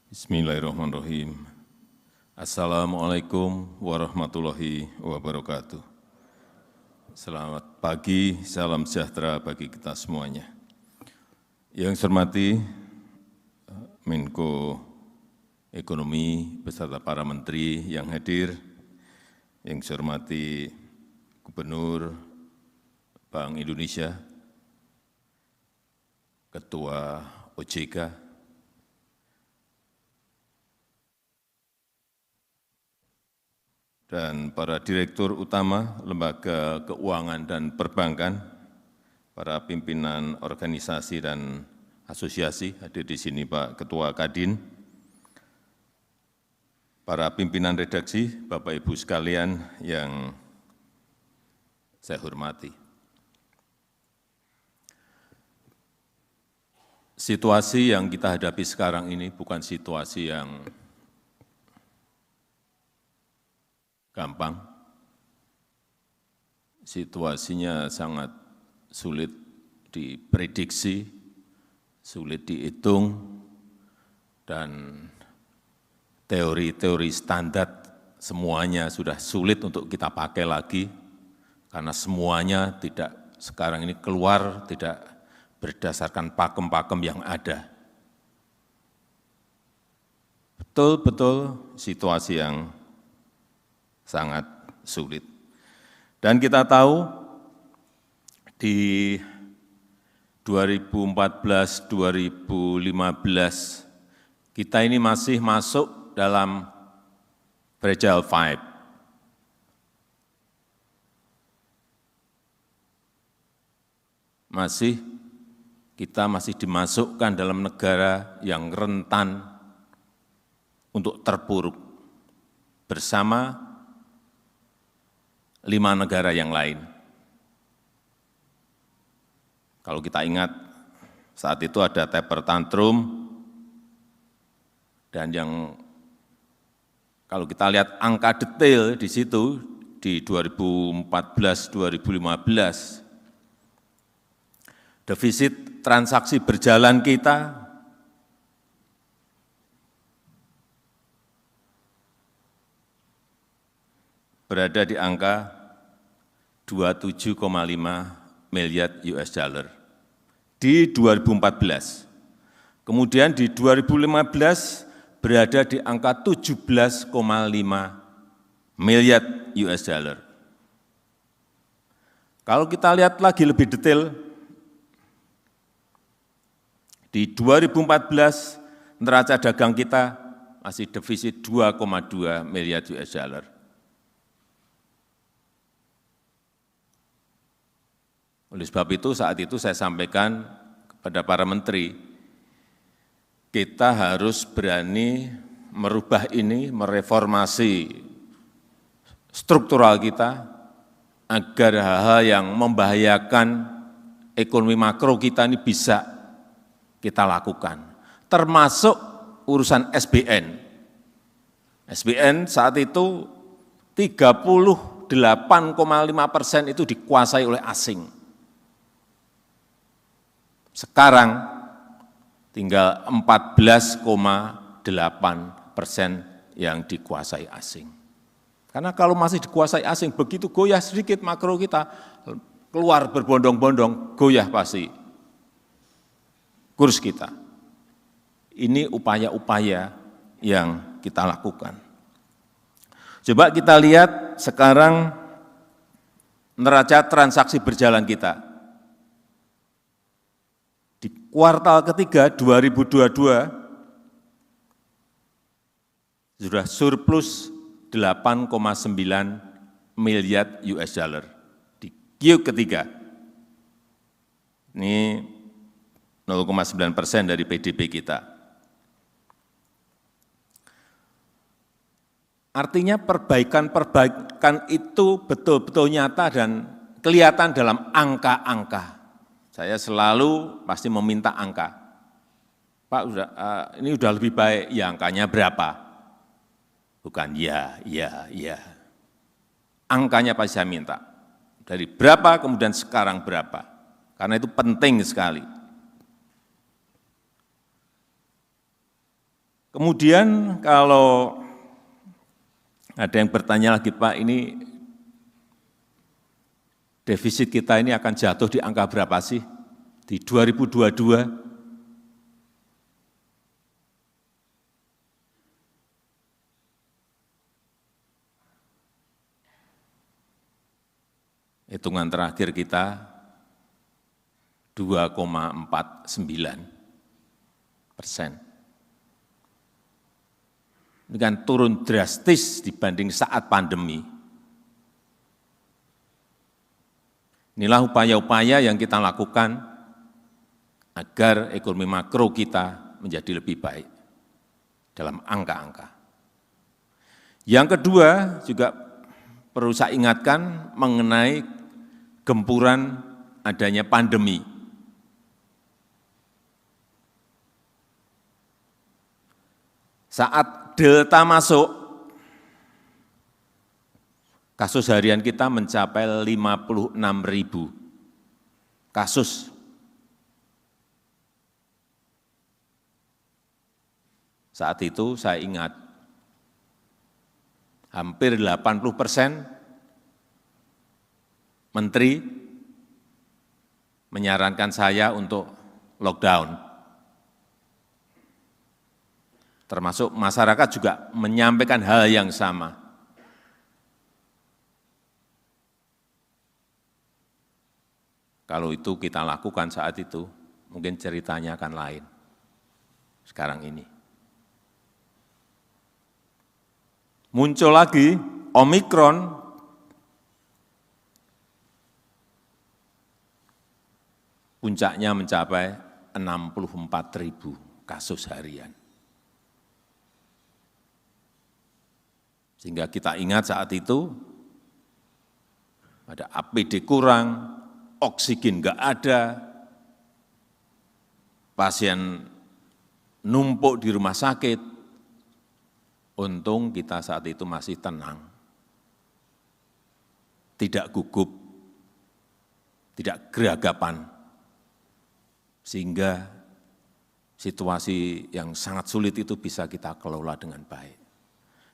Bismillahirrahmanirrahim. Assalamualaikum warahmatullahi wabarakatuh. Selamat pagi, salam sejahtera bagi kita semuanya. Yang saya hormati Menko Ekonomi beserta para menteri yang hadir, yang saya hormati Gubernur Bank Indonesia, Ketua OJK, dan para Direktur Utama Lembaga Keuangan dan Perbankan, para pimpinan organisasi dan asosiasi, hadir di sini Pak Ketua Kadin, para pimpinan redaksi, Bapak Ibu sekalian yang saya hormati. Situasi yang kita hadapi sekarang ini bukan situasi yang gampang. Situasinya sangat sulit diprediksi, sulit dihitung, dan teori-teori standar semuanya sudah sulit untuk kita pakai lagi, karena semuanya tidak sekarang ini keluar tidak berdasarkan pakem-pakem yang ada. Betul-betul situasi yang sangat sulit. Dan kita tahu di 2014-2015 kita ini masih masuk dalam Fragile Five. Kita masih dimasukkan dalam negara yang rentan untuk terpuruk bersama 5 negara yang lain. Kalau kita ingat, saat itu ada taper tantrum, dan yang kalau kita lihat angka detail di situ, di 2014-2015, defisit transaksi berjalan kita berada di angka 27,5 miliar US dollar di 2014. Kemudian di 2015 berada di angka 17,5 miliar US dollar. Kalau kita lihat lagi lebih detail, di 2014 neraca dagang kita masih defisit 2,2 miliar US dollar. Oleh sebab itu, saat itu saya sampaikan kepada para menteri, kita harus berani merubah ini, mereformasi struktural kita, agar hal-hal yang membahayakan ekonomi makro kita ini bisa kita lakukan, termasuk urusan SBN. SBN saat itu 38,5% itu dikuasai oleh asing. Sekarang tinggal 14,8% yang dikuasai asing. Karena kalau masih dikuasai asing, begitu goyah sedikit makro kita, keluar berbondong-bondong, goyah pasti kurs kita. Ini upaya-upaya yang kita lakukan. Coba kita lihat sekarang neraca transaksi berjalan kita. Di kuartal ketiga 2022 sudah surplus 8,9 miliar US dollar di Q ketiga. Ini 0,9% dari PDB kita. Artinya perbaikan itu betul-betul nyata dan kelihatan dalam angka-angka. Saya selalu pasti meminta angka. Pak, ini udah lebih baik, ya angkanya berapa? Bukan ya. Angkanya pasti saya minta. Dari berapa, kemudian sekarang berapa. Karena itu penting sekali. Kemudian kalau ada yang bertanya lagi, Pak, ini defisit kita ini akan jatuh di angka berapa sih di 2022? Hitungan terakhir kita 2,49%. Ini kan turun drastis dibanding saat pandemi. Inilah upaya-upaya yang kita lakukan agar ekonomi makro kita menjadi lebih baik dalam angka-angka. Yang kedua juga perlu saya ingatkan mengenai gempuran adanya pandemi. Saat Delta masuk, kasus harian kita mencapai 56.000 kasus. Saat itu saya ingat, hampir 80% menteri menyarankan saya untuk lockdown. Termasuk masyarakat juga menyampaikan hal yang sama. Kalau itu kita lakukan saat itu, mungkin ceritanya akan lain sekarang ini. Muncul lagi Omikron, puncaknya mencapai 64.000 kasus harian. Sehingga kita ingat saat itu, ada APD kurang, oksigen enggak ada, pasien numpuk di rumah sakit. Untung kita saat itu masih tenang, tidak gugup, tidak geragapan, sehingga situasi yang sangat sulit itu bisa kita kelola dengan baik.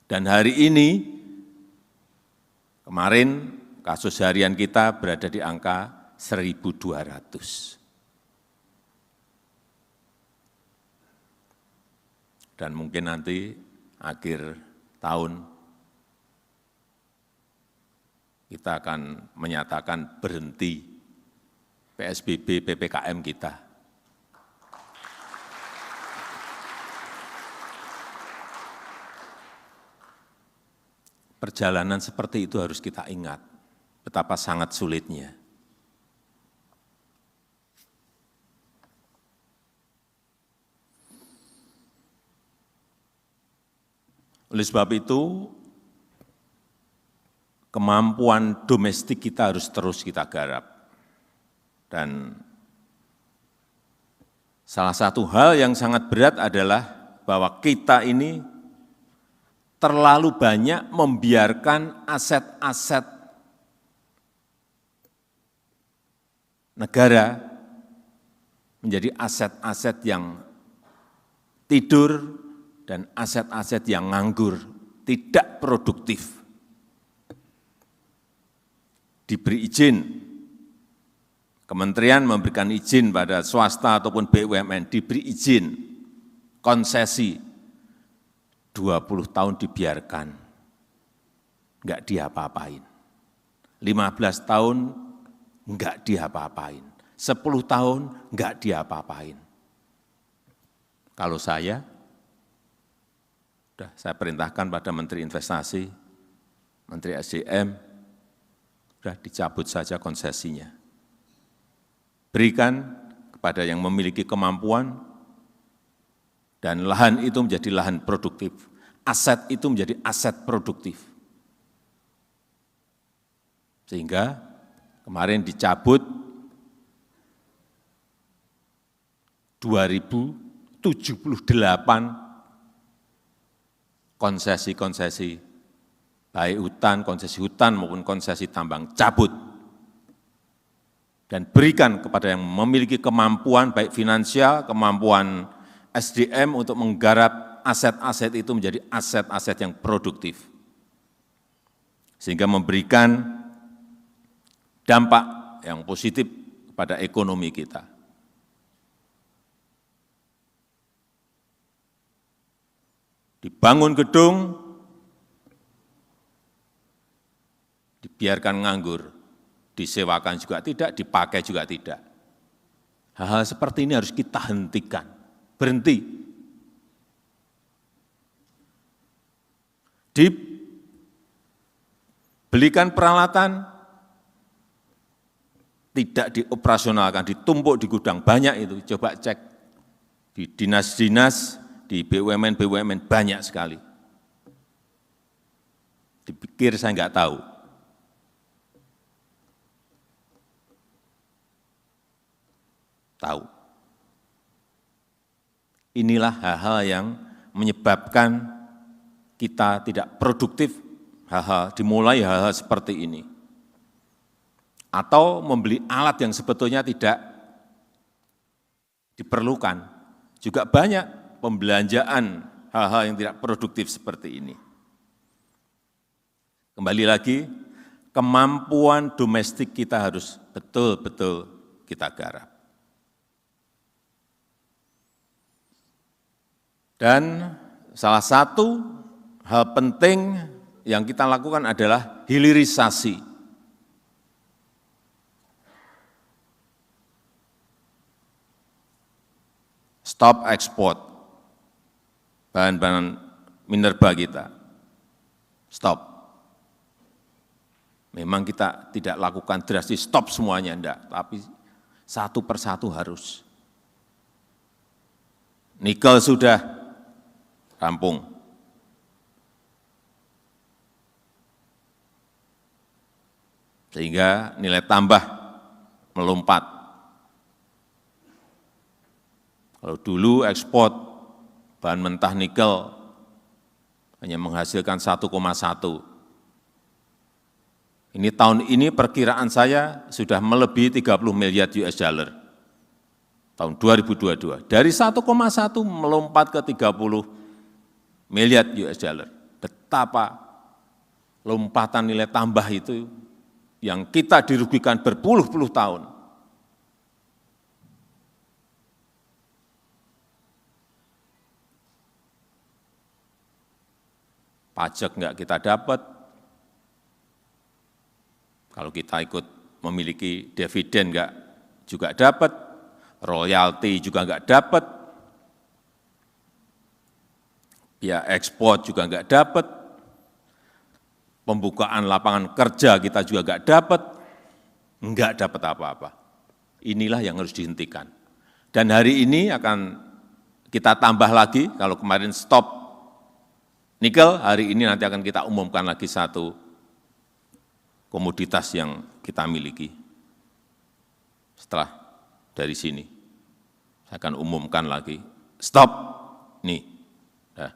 Dan hari ini, kemarin kasus harian kita berada di angka 1.200. Dan mungkin nanti akhir tahun kita akan menyatakan berhenti PSBB, PPKM kita. Perjalanan seperti itu harus kita ingat, betapa sangat sulitnya. Oleh sebab itu, kemampuan domestik kita harus terus kita garap. Dan salah satu hal yang sangat berat adalah bahwa kita ini terlalu banyak membiarkan aset-aset negara menjadi aset-aset yang tidur dan aset-aset yang nganggur, tidak produktif. Diberi izin, kementerian memberikan izin pada swasta ataupun BUMN, diberi izin, konsesi, 20 tahun dibiarkan, enggak diapa-apain. 15 tahun enggak diapa-apain. 10 tahun enggak diapa-apain. Kalau saya perintahkan pada Menteri Investasi, Menteri SDM, sudah dicabut saja konsesinya. Berikan kepada yang memiliki kemampuan, dan lahan itu menjadi lahan produktif, aset itu menjadi aset produktif. Sehingga kemarin dicabut 2078 konsesi-konsesi, baik hutan, konsesi hutan maupun konsesi tambang, cabut. Dan berikan kepada yang memiliki kemampuan baik finansial, kemampuan SDM untuk menggarap aset-aset itu menjadi aset-aset yang produktif, sehingga memberikan dampak yang positif pada ekonomi kita. Dibangun gedung, dibiarkan nganggur, disewakan juga tidak, dipakai juga tidak. Hal-hal seperti ini harus kita hentikan, berhenti. Dibelikan peralatan, tidak dioperasionalkan, ditumpuk di gudang, banyak itu, coba cek di dinas-dinas, di BUMN banyak sekali. Dipikir saya enggak tahu. Tahu. Inilah hal-hal yang menyebabkan kita tidak produktif, dimulai hal-hal seperti ini. Atau membeli alat yang sebetulnya tidak diperlukan. Juga banyak pembelanjaan hal-hal yang tidak produktif seperti ini. Kembali lagi, kemampuan domestik kita harus betul-betul kita garap. Dan salah satu hal penting yang kita lakukan adalah hilirisasi. Stop ekspor bahan-bahan minerba kita. Stop. Memang kita tidak lakukan drastis stop semuanya, enggak, tapi satu persatu harus. Nikel sudah rampung. Sehingga nilai tambah melompat. Kalau dulu ekspor bahan mentah nikel hanya menghasilkan 1,1. Ini tahun ini perkiraan saya sudah melebihi 30 miliar US dollar. Tahun 2022. Dari 1,1 melompat ke 30 miliar US dollar. Betapa lompatan nilai tambah itu yang kita dirugikan berpuluh-puluh tahun. Pajak enggak kita dapat, kalau kita ikut memiliki dividen enggak juga dapat, royalti juga enggak dapat, ya ekspor juga enggak dapat, pembukaan lapangan kerja kita juga enggak dapat apa-apa. Inilah yang harus dihentikan. Dan hari ini akan kita tambah lagi, kalau kemarin stop nikel, hari ini nanti akan kita umumkan lagi satu komoditas yang kita miliki. Setelah dari sini, saya akan umumkan lagi, stop, nih. Nah.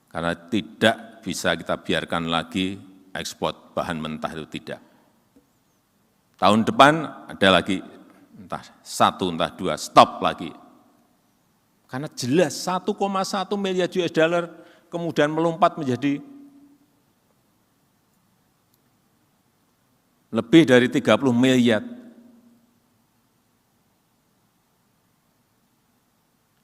Karena tidak bisa kita biarkan lagi ekspor bahan mentah itu, tidak. Tahun depan ada lagi, entah satu, entah dua, stop lagi. Karena jelas 1,1 miliar US dollar kemudian melompat menjadi lebih dari 30 miliar.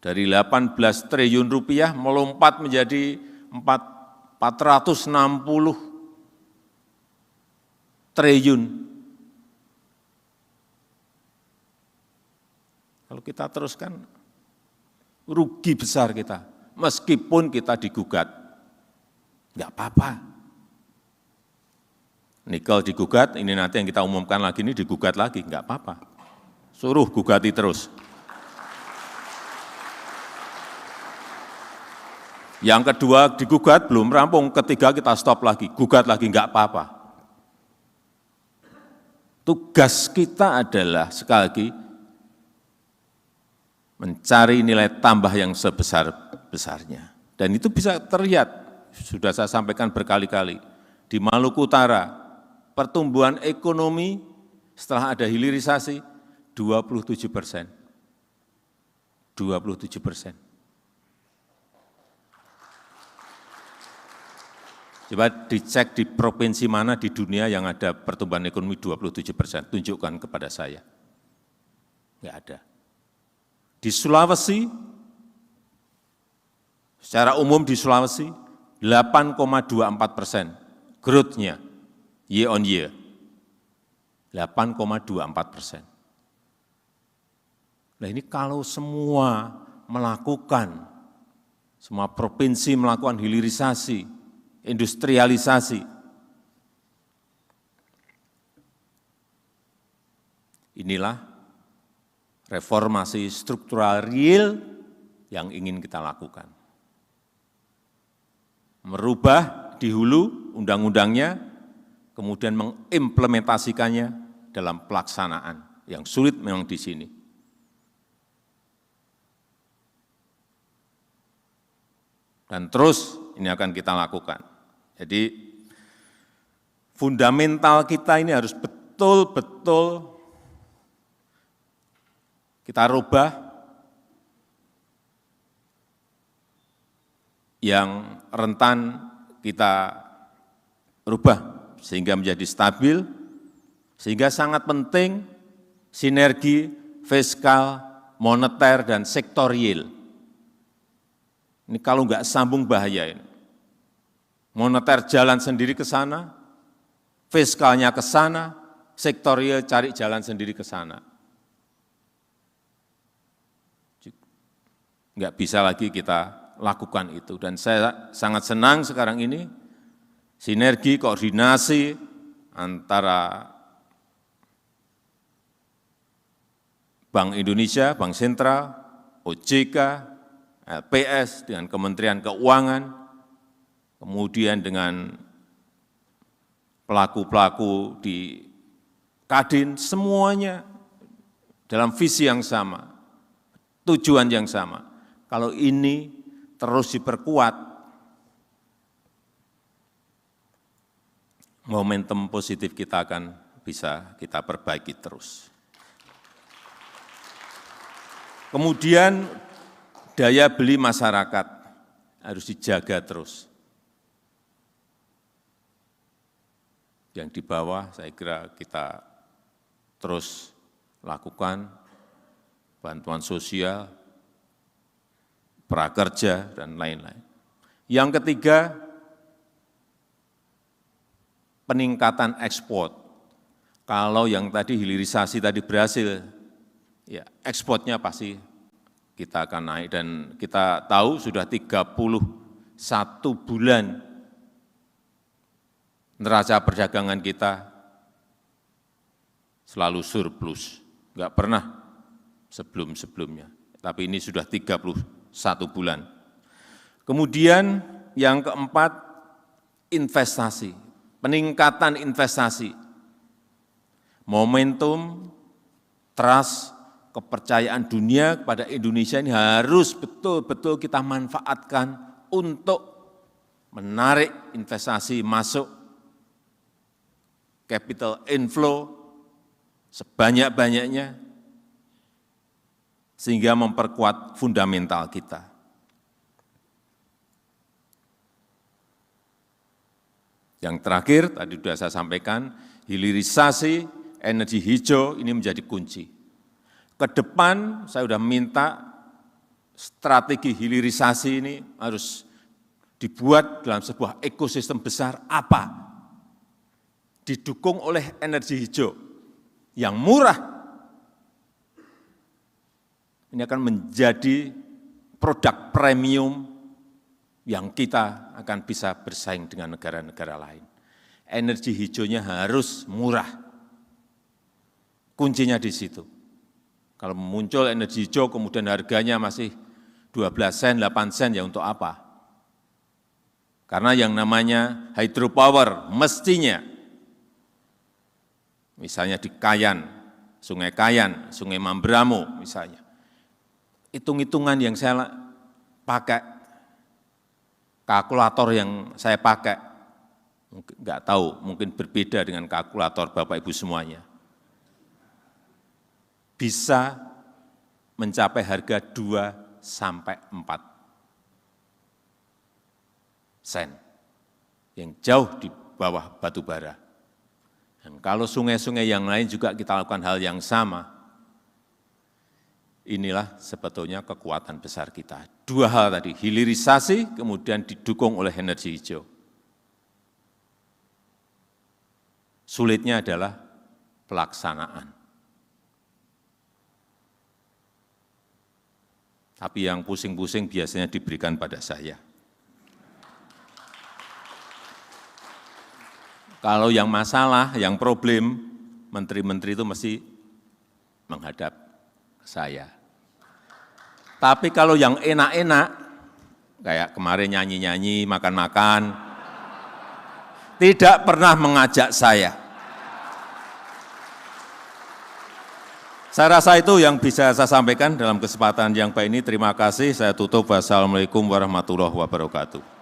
Dari 18 triliun rupiah melompat menjadi 460 triliun. Kalau kita teruskan, rugi besar kita, meskipun kita digugat, enggak apa-apa. Nikel digugat, ini nanti yang kita umumkan lagi ini digugat lagi, enggak apa-apa. Suruh gugati terus. Yang kedua digugat, belum rampung, ketiga kita stop lagi, gugat lagi, enggak apa-apa. Tugas kita adalah, sekali lagi, mencari nilai tambah yang sebesar-besarnya. Dan itu bisa terlihat, sudah saya sampaikan berkali-kali, di Maluku Utara, pertumbuhan ekonomi setelah ada hilirisasi 27%. 27%. Coba dicek di provinsi mana di dunia yang ada pertumbuhan ekonomi 27%, tunjukkan kepada saya. Enggak ada. Di Sulawesi, secara umum di Sulawesi, 8,24% growth-nya year on year. 8,24%. Nah ini kalau semua melakukan, semua provinsi melakukan hilirisasi, industrialisasi, inilah reformasi struktural real yang ingin kita lakukan. Merubah di hulu undang-undangnya, kemudian mengimplementasikannya dalam pelaksanaan. Yang sulit memang di sini. Dan terus ini akan kita lakukan. Jadi fundamental kita ini harus betul-betul kita rubah, yang rentan kita rubah sehingga menjadi stabil, sehingga sangat penting sinergi fiskal, moneter, dan sektorial. Ini kalau nggak sambung bahaya ini. Moneter jalan sendiri ke sana, fiskalnya ke sana, sektorial cari jalan sendiri ke sana. Nggak bisa lagi kita lakukan itu. Dan saya sangat senang sekarang ini, sinergi, koordinasi antara Bank Indonesia, Bank Sentral, OJK, LPS, dengan Kementerian Keuangan, kemudian dengan pelaku-pelaku di Kadin, semuanya dalam visi yang sama, tujuan yang sama. Kalau ini terus diperkuat, momentum positif kita akan bisa kita perbaiki terus. Kemudian daya beli masyarakat harus dijaga terus. Yang di bawah saya kira kita terus lakukan bantuan sosial, prakerja, dan lain-lain. Yang ketiga, peningkatan ekspor. Kalau yang tadi hilirisasi tadi berhasil, ya ekspornya pasti kita akan naik, dan kita tahu sudah 31 bulan neraca perdagangan kita selalu surplus, enggak pernah sebelum-sebelumnya, tapi ini sudah 31 bulan. Kemudian yang keempat, investasi, peningkatan investasi, momentum, trust, kepercayaan dunia kepada Indonesia ini harus betul-betul kita manfaatkan untuk menarik investasi masuk, capital inflow sebanyak-banyaknya, sehingga memperkuat fundamental kita. Yang terakhir, tadi sudah saya sampaikan, hilirisasi energi hijau ini menjadi kunci. Ke depan saya sudah minta strategi hilirisasi ini harus dibuat dalam sebuah ekosistem besar apa? Didukung oleh energi hijau yang murah. Ini akan menjadi produk premium yang kita akan bisa bersaing dengan negara-negara lain. Energi hijaunya harus murah. Kuncinya di situ. Kalau muncul energi hijau kemudian harganya masih 12 sen, 8 sen, ya untuk apa? Karena yang namanya hydropower mestinya, misalnya di Kayan, Sungai Mamberamo misalnya, hitung-hitungan yang saya pakai, kalkulator yang saya pakai, enggak tahu, mungkin berbeda dengan kalkulator Bapak Ibu semuanya, bisa mencapai harga 2 sampai 4 sen, yang jauh di bawah batu bara. Dan kalau sungai-sungai yang lain juga kita lakukan hal yang sama, inilah sebetulnya kekuatan besar kita. 2 hal tadi, hilirisasi kemudian didukung oleh energi hijau. Sulitnya adalah pelaksanaan. Tapi yang pusing-pusing biasanya diberikan pada saya. Kalau yang masalah, yang problem, menteri-menteri itu mesti menghadap saya. Tapi kalau yang enak-enak, kayak kemarin nyanyi-nyanyi, makan-makan, tidak pernah mengajak saya. Saya rasa itu yang bisa saya sampaikan dalam kesempatan yang baik ini. Terima kasih, saya tutup. Wassalamualaikum warahmatullahi wabarakatuh.